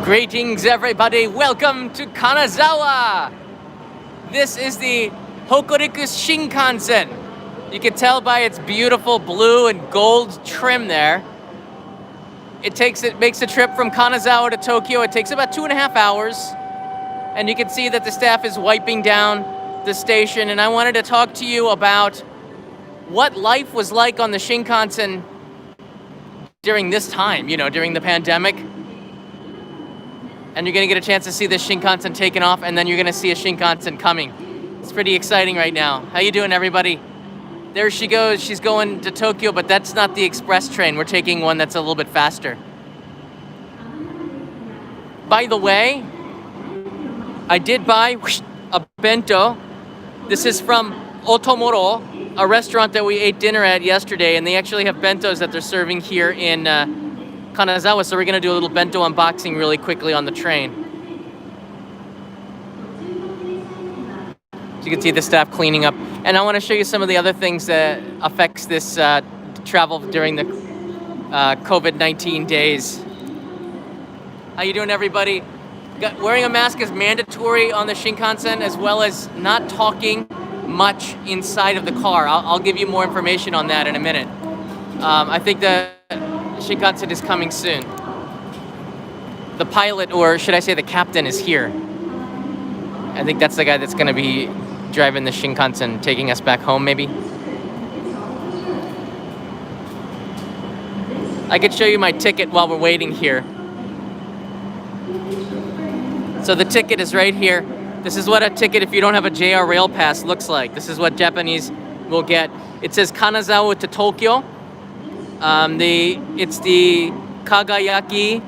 Greetings everybody, welcome to Kanazawa! This is the Hokuriku Shinkansen. You can tell by its beautiful blue and gold trim there. It makes a trip from Kanazawa to Tokyo. It takes about 2.5 hours. And you can see that the staff is wiping down the station. And I wanted to talk to you about what life was like on the Shinkansen during this time, during the pandemic. And you're gonna get a chance to see this Shinkansen taking off, and then you're gonna see a Shinkansen coming. It's pretty exciting right now. How you doing, everybody? There she goes. She's going to Tokyo, but that's not the express train. We're taking one that's a little bit faster. By the way, I did buy a bento. This is from Otomoro, a restaurant that we ate dinner at yesterday, and they actually have bentos that they're serving here in Kanazawa, so we're gonna do a little bento unboxing really quickly on the train. So you can see the staff cleaning up. And I wanna show you some of the other things that affects this travel during the COVID-19 days. How you doing, everybody? Wearing a mask is mandatory on the Shinkansen, as well as not talking much inside of the car. I'll give you more information on that in a minute. I think the Shinkansen is coming soon. The pilot, or should I say the captain, is here. I think that's the guy that's going to be driving the Shinkansen, taking us back home, maybe. I could show you my ticket while we're waiting here. So the ticket is right here. This is what a ticket, if you don't have a JR Rail Pass, looks like. This is what Japanese will get. It says Kanazawa to Tokyo. It's the Kagayaki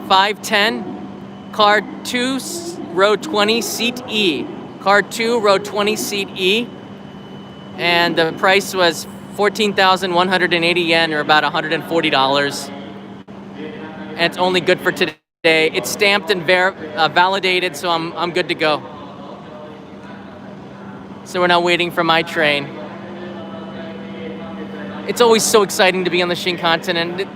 510, car 2, row 20, seat E. Car 2, row 20, seat E. And the price was 14,180 yen, or about $140. And it's only good for today. It's stamped and validated, so I'm good to go. So we're now waiting for my train. It's always so exciting to be on the Shinkansen, and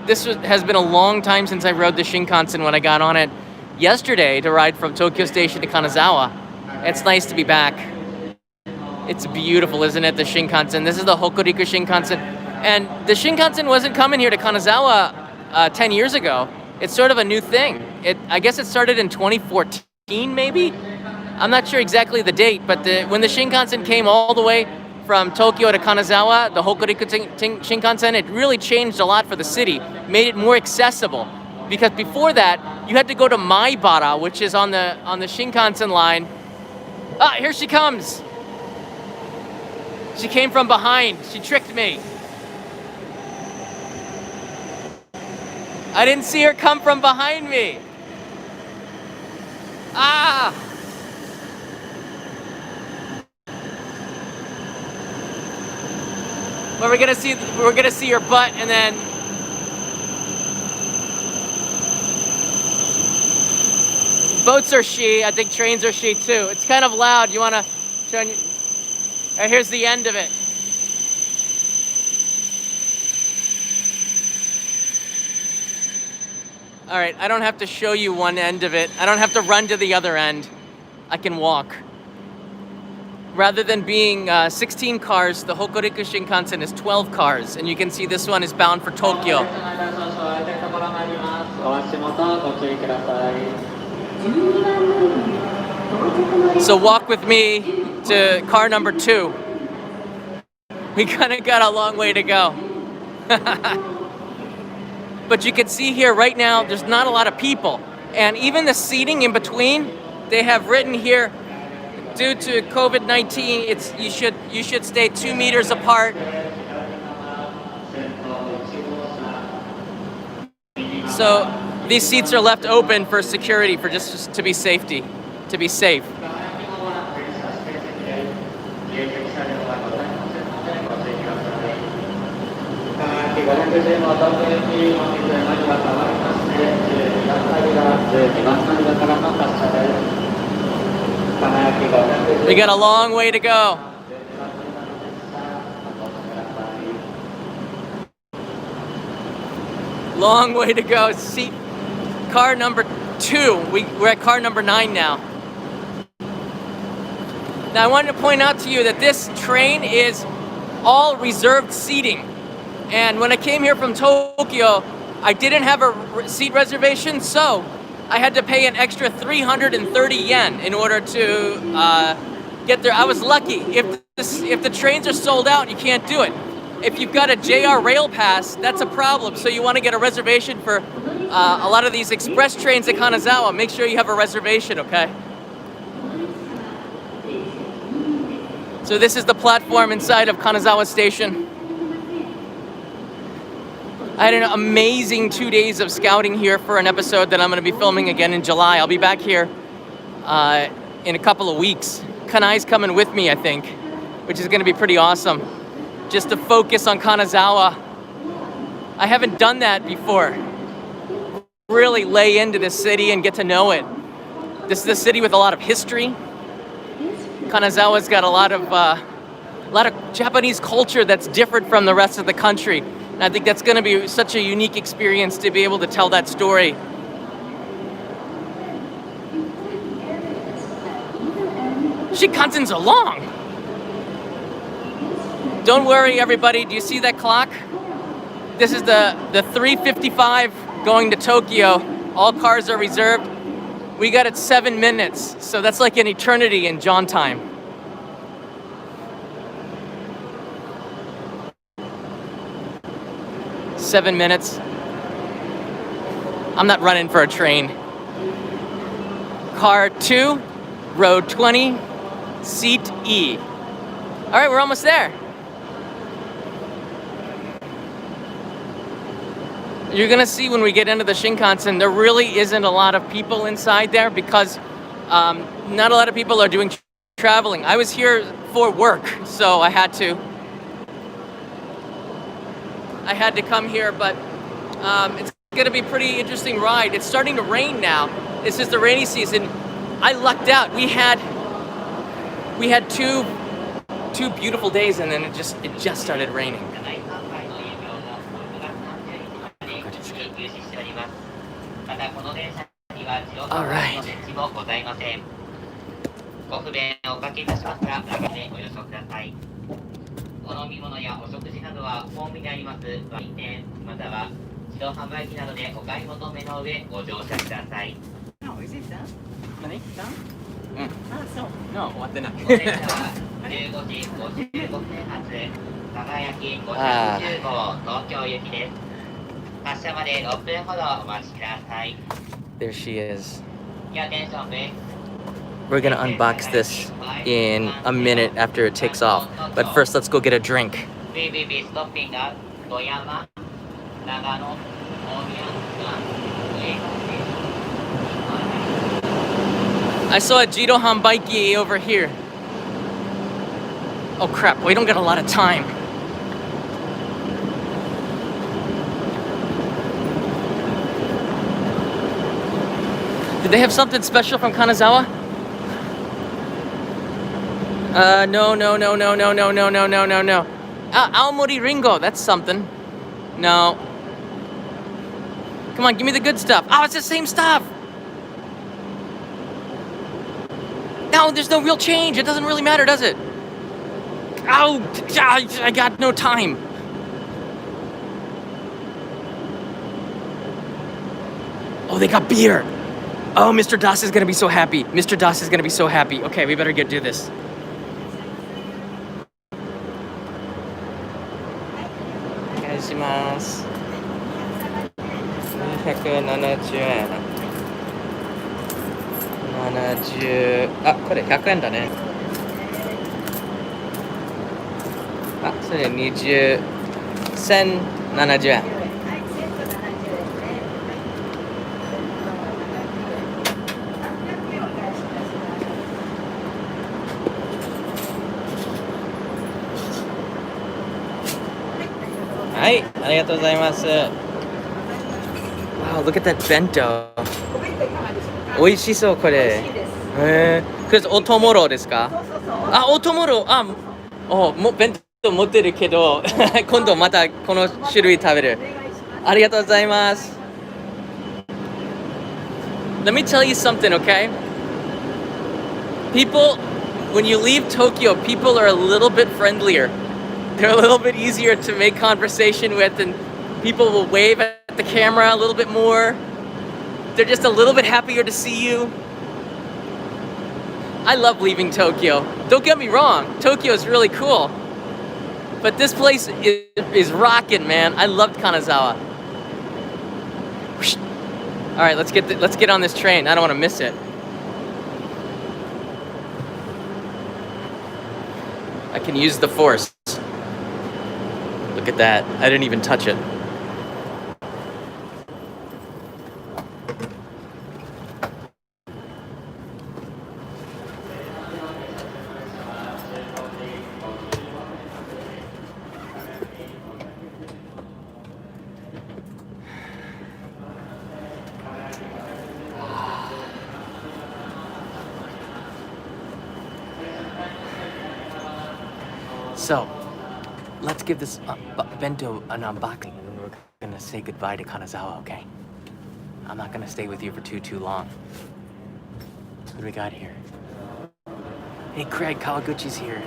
has been a long time since I rode the Shinkansen when I got on it yesterday to ride from Tokyo Station to Kanazawa. It's nice to be back. It's beautiful, isn't it, the Shinkansen? This is the Hokuriku Shinkansen. And the Shinkansen wasn't coming here to Kanazawa 10 years ago. It's sort of a new thing. I guess it started in 2014, maybe? I'm not sure exactly the date, but when the Shinkansen came all the way from Tokyo to Kanazawa, the Hokuriku Shinkansen, it really changed a lot for the city, made it more accessible. Because before that, you had to go to Maibara, which is on the Shinkansen line. Ah, here she comes. She came from behind. She tricked me. I didn't see her come from behind me. Ah! Well, we're gonna see your butt, and then boats are she. I think trains are she too. It's kind of loud. You wanna turn? All right, here's the end of it. All right, I don't have to show you one end of it. I don't have to run to the other end. I can walk. Rather than being 16 cars, the Hokuriku Shinkansen is 12 cars, and you can see this one is bound for Tokyo. So walk with me to car number 2. We kind of got a long way to go. But you can see here right now, there's not a lot of people. And even the seating in between, they have written here, due to COVID-19, you should stay 2 meters apart. So these seats are left open for security, for just to be safe. We got a long way to go. Long way to go. Car number 2. We're at car number 9 now. Now I wanted to point out to you that this train is all reserved seating. And when I came here from Tokyo, I didn't have a seat reservation, so I had to pay an extra 330 yen in order to get there. I was lucky. If the trains are sold out, you can't do it. If you've got a JR Rail Pass, that's a problem. So you want to get a reservation for a lot of these express trains at Kanazawa. Make sure you have a reservation, okay? So this is the platform inside of Kanazawa Station. I had an amazing 2 days of scouting here for an episode that I'm going to be filming again in July. I'll be back here in a couple of weeks. Kanai's coming with me, I think, which is going to be pretty awesome. Just to focus on Kanazawa. I haven't done that before. Really lay into this city and get to know it. This is a city with a lot of history. Kanazawa's got a lot of Japanese culture that's different from the rest of the country. And I think that's going to be such a unique experience to be able to tell that story. Shinkansens are long. Don't worry, everybody. Do you see that clock? This is the 3:55 going to Tokyo. All cars are reserved. We got it 7 minutes, so that's like an eternity in John time. Seven minutes. I'm not running for a train. Car 2, row 20, seat E. All right, we're almost there. You're gonna see when we get into the Shinkansen, there really isn't a lot of people inside there because not a lot of people are doing traveling. I was here for work, so I had to come here, but it's gonna be a pretty interesting ride. It's starting to rain now. This is the rainy season. I lucked out. We had two beautiful days, and then it just started raining. All right. No, 終わってない。Kagayaki 510号東京行きです。発車まで6分ほどお待ちください。There she is. We're gonna unbox this in a minute after it takes off. But first, let's go get a drink. I saw a Jiro Hanbaiki over here. Oh crap, we don't get a lot of time. Did they have something special from Kanazawa? No. Aomori Ringo, that's something. No. Come on, give me the good stuff. Oh, it's the same stuff. No, there's no real change. It doesn't really matter, does it? Oh, I got no time. Oh, they got beer. Oh, Mr. Das is gonna be so happy. Mr. Das is gonna be so happy. Okay, we better do this. Onegaishimasu. 270 yen. 70. あ、これ100円だね。あ、それ20。1070円。はい、ありがとうございます。Wow, look at that bento. 美味しそうこれ。これオトモロですか？あ、オトモロ。あ、もう弁当持ってるけど今度またこの種類食べる。ありがとうございます。Let me tell you something, okay? People, when you leave Tokyo, people are a little bit friendlier. They're a little bit easier to make conversation with, and people will wave at the camera a little bit more. They're just a little bit happier to see you. I love leaving Tokyo. Don't get me wrong, Tokyo is really cool. But this place is rocking, man. I loved Kanazawa. All right, let's get on this train. I don't want to miss it. I can use the force. Look at that. I didn't even touch it. So, let's give this bento an unboxing, and we're gonna say goodbye to Kanazawa, okay? I'm not gonna stay with you for too long. What do we got here? Hey, Craig Kawaguchi's here.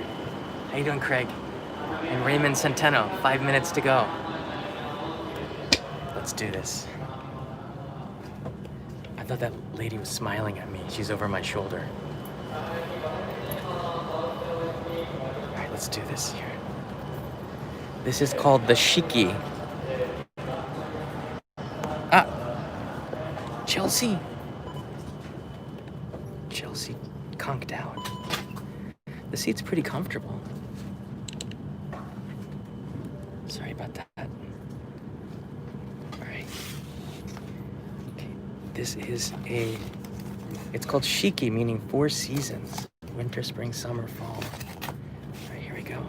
How you doing, Craig? And Raymond Centeno, 5 minutes to go. Let's do this. I thought that lady was smiling at me. She's over my shoulder. Let's do this here. This is called the shiki. Ah, Chelsea conked out. The seat's pretty comfortable. Sorry about that. All right. Okay, this is it's called shiki, meaning 4 seasons: winter, spring, summer, fall. Go.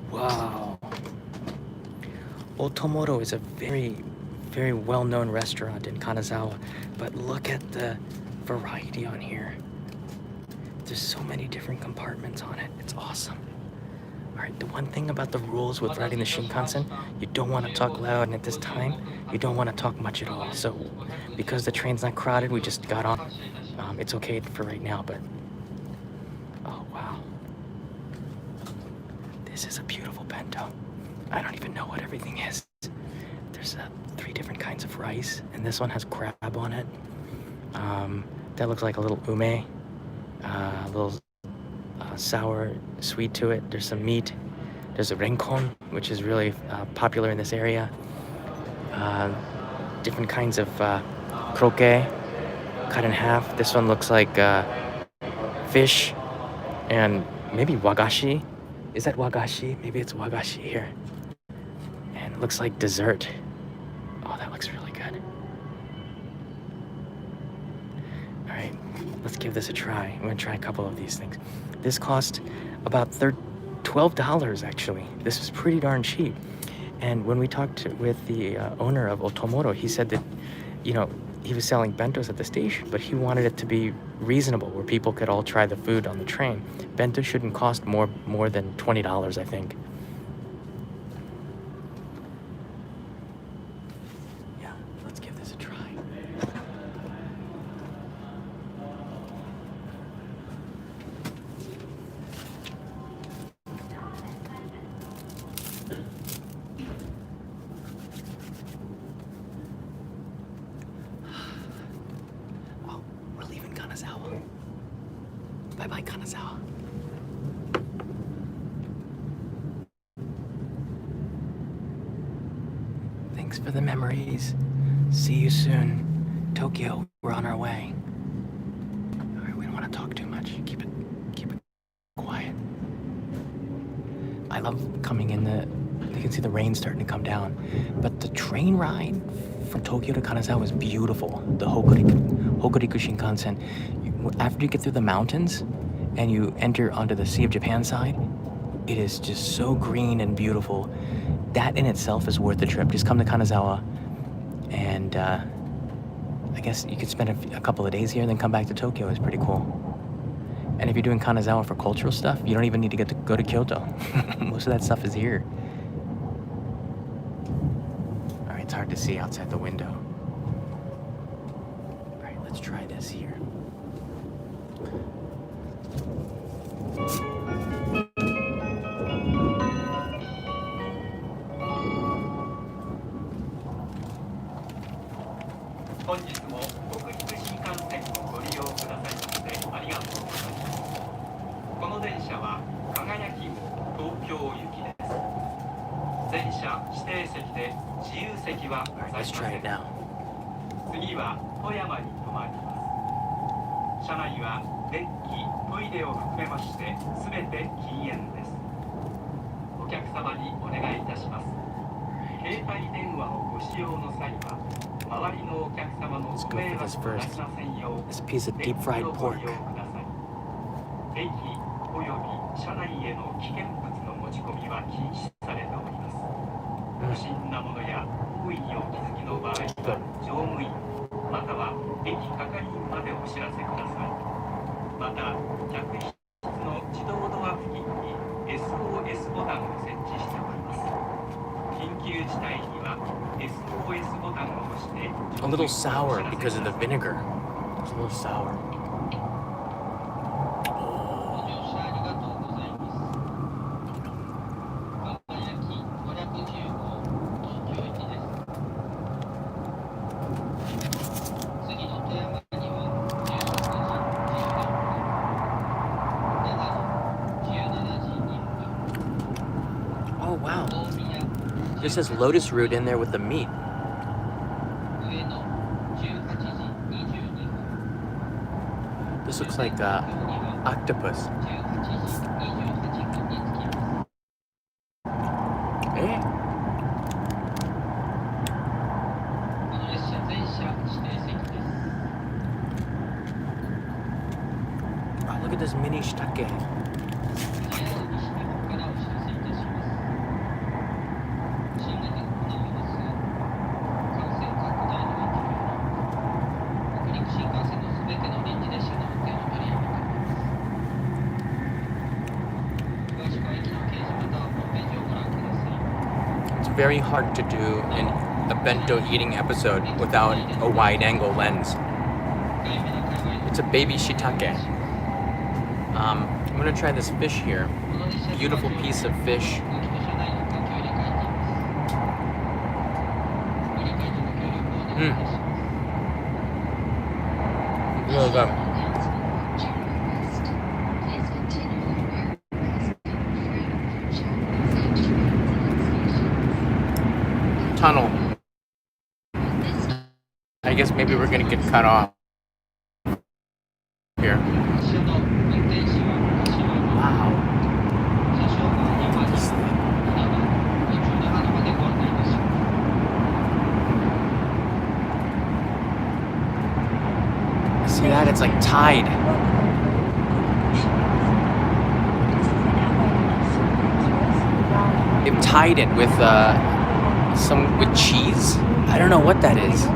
Wow. Otomoro is a very, very well-known restaurant in Kanazawa, but look at the variety on here. There's so many different compartments on it. It's awesome. All right, the one thing about the rules with riding the Shinkansen, you don't want to talk loud, and at this time, you don't want to talk much at all. So, because the train's not crowded, we just got on. It's okay for right now, but oh, wow. This is a beautiful bento. I don't even know what everything is. There's 3 different kinds of rice, and this one has crab on it. That looks like a little ume, a little sour, sweet to it. There's some meat. There's a renkon, which is really popular in this area. Different kinds of kroke, cut in half. This one looks like fish and maybe wagashi. Is that wagashi? Maybe it's wagashi here. And it looks like dessert. Oh, that looks really good. All right, let's give this a try. I'm gonna try a couple of these things. This cost about $12 actually. This is pretty darn cheap. And when we talked with the owner of Otomoro, he said that, you know, he was selling bentos at the station, but he wanted it to be reasonable where people could all try the food on the train. Bento shouldn't cost more than $20, I think. Yeah, let's give this a try. Kanazawa. Bye-bye, Kanazawa. Thanks for the memories. See you soon. Tokyo, we're on our way. All right, we don't want to talk too much. Keep it quiet. I love coming in you can see the rain starting to come down. But the train ride from Tokyo to Kanazawa is beautiful. The Hokuriku Shinkansen. After you get through the mountains and you enter onto the Sea of Japan side, it is just so green and beautiful. That in itself is worth the trip. Just come to Kanazawa, and I guess you could spend a couple of days here and then come back to Tokyo. It's pretty cool. And if you're doing Kanazawa for cultural stuff, you don't even need to go to Kyoto. Most of that stuff is here. All right, it's hard to see outside the window. let's try this here. Alright, let's try it now. 次は富山に停まります。車内はデッキ、トイレを含めまして全て禁煙です。お客様にお願いいたします。携帯電話をご使用の際は周りのお客様のご迷惑を出しませんよう This piece of deep fried ご pork. 利用ください。駅および車内への危険物の持ち込みは禁止されております。不審なものや行為にお気づきの場合は乗務員または駅係員までお知らせください。また客室の自動ドア付近に SOS ボタンを設置しております。緊急事態には SOS ボタンを押して A little sour because of the vinegar. It's a little sour. ご乗車ありがとうございます。輝き515東京行きです。次の富山には16時16分、長野17時1分。 Oh wow. 大宮 This has lotus root in there with the meat. 上野18時22分。 This looks like octopus. 18時28分に着きます。 Eh? この列車全車指定席です。 Oh, look at this mini shiitake. 早い西日本からお知らせいたします。新型コロナウイルス感染拡大の影響に北陸新幹線のすべての臨時列車の運転を取りやめております。詳しくは駅の掲示またはホームページをご覧ください。 It's very hard to do a bento eating episode without a wide angle lens. 1回目の海外 It's a baby shiitake. I'm gonna try this fish here. この列車 Beautiful piece of fish. 空気と車内の環境を理解しています。ご理解とご協力をお願いいたします。 Really good. Tunnel. I guess maybe we're gonna get cut off here. 列車の運転士は柏の Wow. 車掌が今に This thing. 船は途中長野までご案内いたします。 See that? It's like tied. They've tied it with with cheese. I don't know what that is. All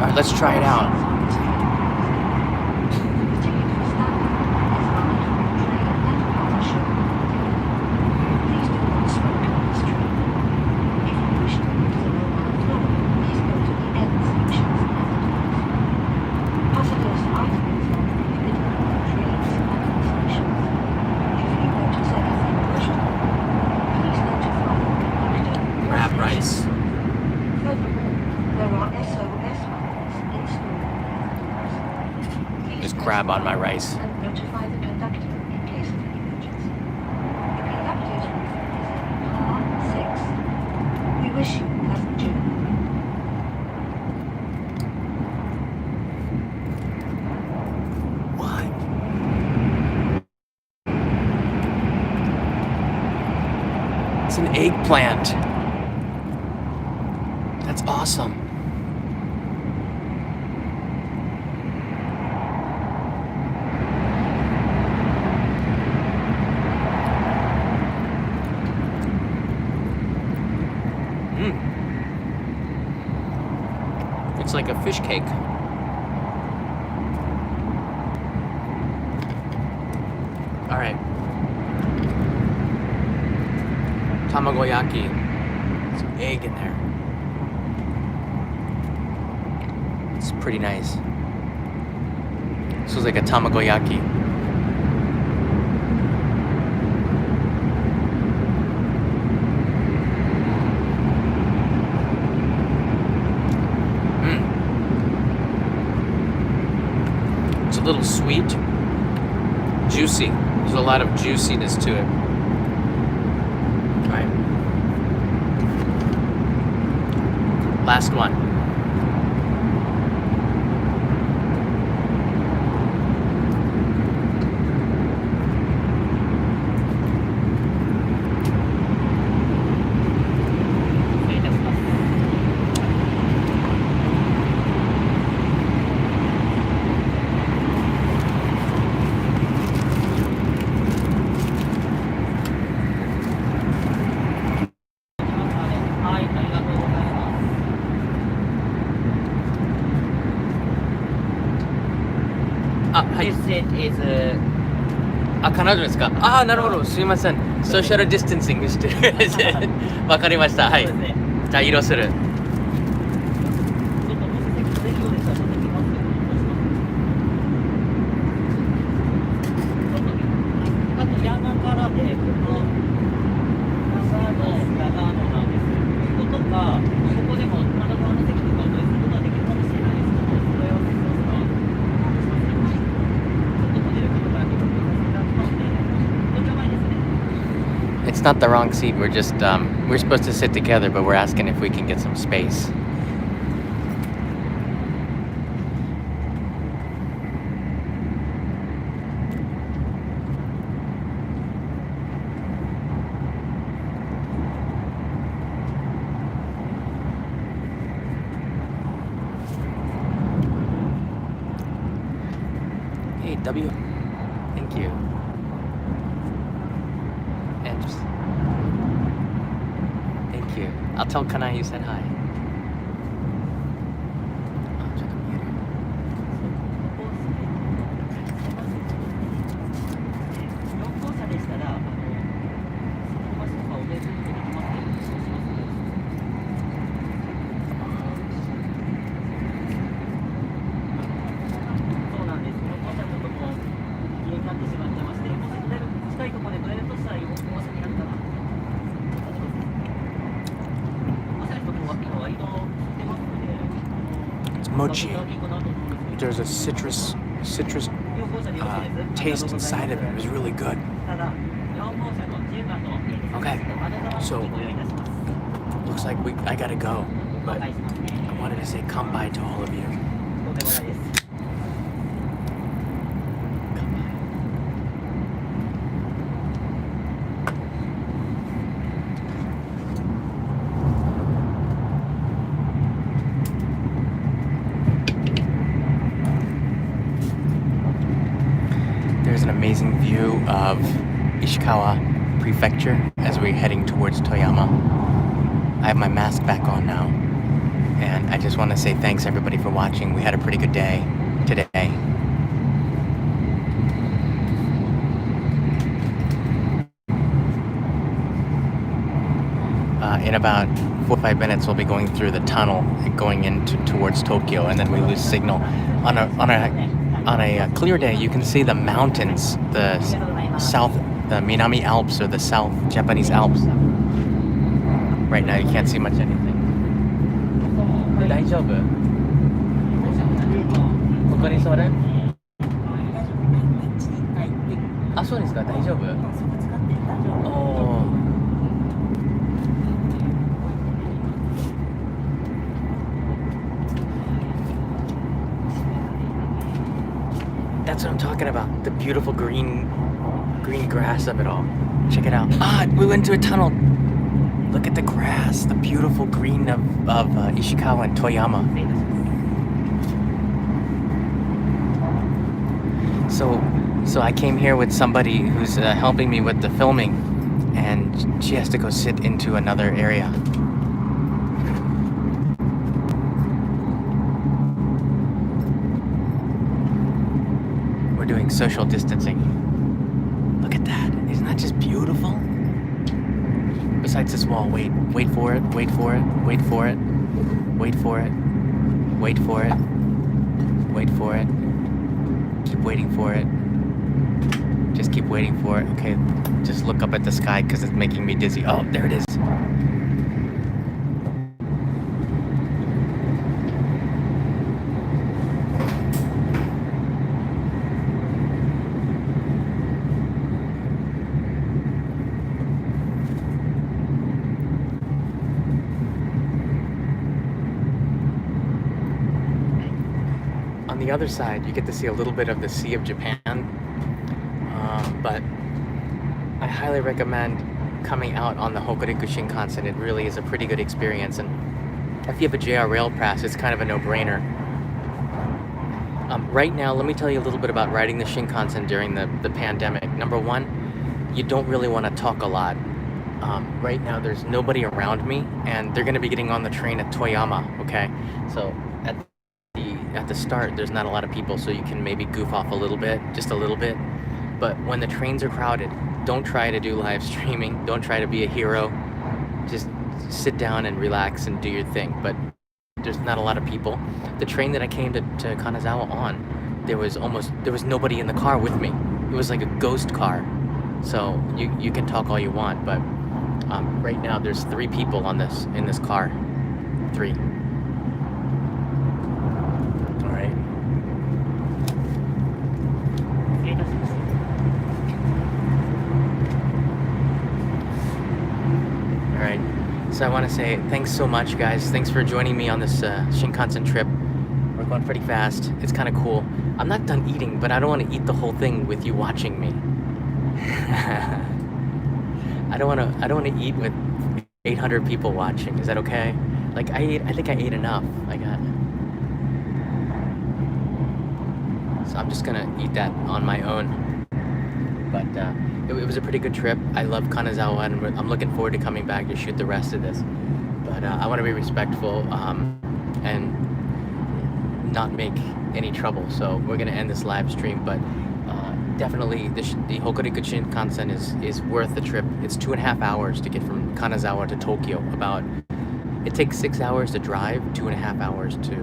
right, let's try it out. Crab rice. There's crab on my rice. And notify the conductor in case of an emergency. The conductor's room is in car 6. We wish you a pleasant journey. What? It's an eggplant. That's awesome. It's like a fish cake. All right. Tamagoyaki. Some egg in there. It's pretty nice. This was like a tamagoyaki. It's a little sweet, juicy. There's a lot of juiciness to it. All right. Last one. This seat is 彼女ですか。なるほど。すいません。ソーシャルディスタンシングしてる。わかりました。はい。そうですね。じゃあ移動する。ちょっともし席取れるようでしたら取ってきますけど、どうします？あと山からでこの長野なんです。こことかここでも金沢の席とかお取りすることはできるかもしれないですけど、それは別ですか？It's not the wrong seat. We're just we're supposed to sit together, but we're asking if we can get some space. Hey, W. Thank you. And just, thank you. I'll tell Kanai you said hi. Oh, check the meter. 4号車でしたら、バスとかお弁当とかできますけど、そうしますね。そうなんです。4号車ちょっともう家になってしまってまして、もしだいぶ近いところで乗れるとしたら4号車になったら、まさにそこは今は移動してますので、It's mochi. There's a citrus taste inside of it. It was really good. Okay, so looks like I gotta go, but I wanted to say come by to all of you. There's an amazing view of Ishikawa Prefecture as we're heading towards Toyama. I have my mask back on now, and I just want to say thanks everybody for watching. We had a pretty good day today. In about 4 or 5 minutes, we'll be going through the tunnel and going towards Tokyo, and then we lose signal. On a clear day, you can see the mountains, the south, the Minami Alps or the South Japanese Alps. Right now, you can't see much anything. 大丈夫？ここに座る？あ、そうですか。大丈夫？おー。That's what I'm talking about. The beautiful green grass of it all. Check it out. We went to a tunnel. Look at the grass, the beautiful green of Ishikawa and Toyama. So I came here with somebody who's helping me with the filming, and she has to go sit into another area. We're doing social distancing. Look at that. Isn't that just beautiful? Besides this wall, wait for it, wait for it, wait for it, wait for it, wait for it. Wait for it. Keep waiting for it. Just keep waiting for it. Okay, just look up at the sky because it's making me dizzy. Oh, there it is. On the other side, you get to see a little bit of the Sea of Japan, but I highly recommend coming out on the Hokuriku Shinkansen. It really is a pretty good experience, and if you have a JR Rail Pass, it's kind of a no-brainer. Right now, let me tell you a little bit about riding the Shinkansen during the pandemic. Number one, you don't really want to talk a lot. Right now, there's nobody around me, and they're going to be getting on the train at Toyama, okay? So at the start, there's not a lot of people, so you can maybe goof off a little bit, just a little bit. But when the trains are crowded, don't try to do live streaming. Don't try to be a hero. Just sit down and relax and do your thing. But there's not a lot of people. The train that I came to Kanazawa on, there was nobody in the car with me. It was like a ghost car. So you can talk all you want, but right now there's 3 people in this car. 3. All right. All right. So I want to say thanks so much, guys. Thanks for joining me on this Shinkansen trip. We're going pretty fast. It's kind of cool. I'm not done eating, but I don't want to eat the whole thing with you watching me. I don't want to eat with 800 people watching. Is that okay? Like I think I ate enough. So I'm just gonna eat that on my own. But it was a pretty good trip. I love Kanazawa, and I'm looking forward to coming back to shoot the rest of this. But I want to be respectful and not make any trouble. So we're gonna end this live stream, but definitely the Hokuriku Shinkansen is worth the trip. It's 2.5 hours to get from Kanazawa to Tokyo. It takes 6 hours to drive, 2.5 hours to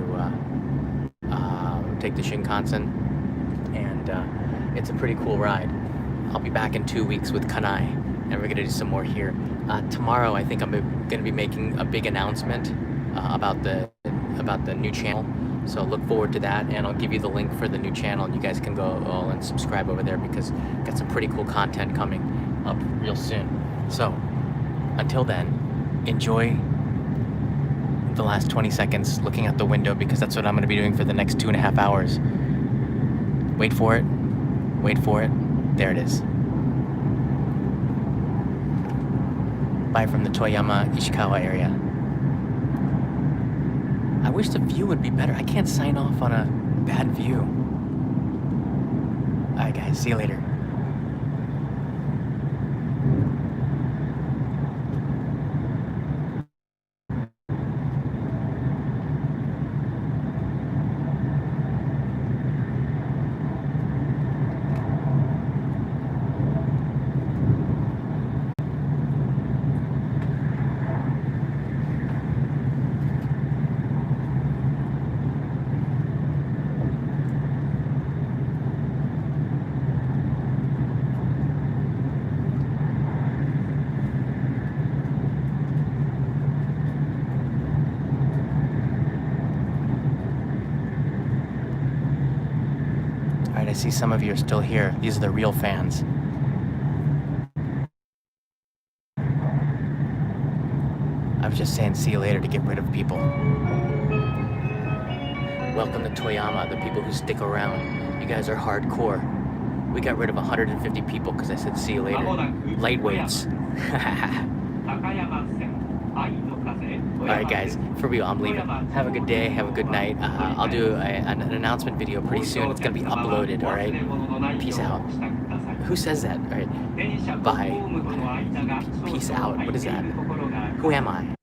take the Shinkansen, and it's a pretty cool ride. I'll be back in 2 weeks with Kanai, and we're gonna do some more here. Tomorrow, I think I'm gonna be making a big announcement about the new channel. So look forward to that, and I'll give you the link for the new channel, and you guys can go all and subscribe over there because I've got some pretty cool content coming up real soon. So until then, enjoy the last 20 seconds looking out the window, because that's what I'm going to be doing for the next 2.5 hours. Wait for it. Wait for it. There it is. Bye from the Toyama, Ishikawa area. I wish the view would be better. I can't sign off on a bad view. Alright guys, see you later. I see some of you are still here. These are the real fans. I was just saying see you later to get rid of people. Welcome to Toyama, the people who stick around. You guys are hardcore. We got rid of 150 people because I said see you later. Lightweights. Alright guys, for real, I'm leaving. Have a good day, have a good night. I'll do an announcement video pretty soon. It's gonna be uploaded, alright? Peace out. Who says that? Alright, bye. Peace out, what is that? Who am I?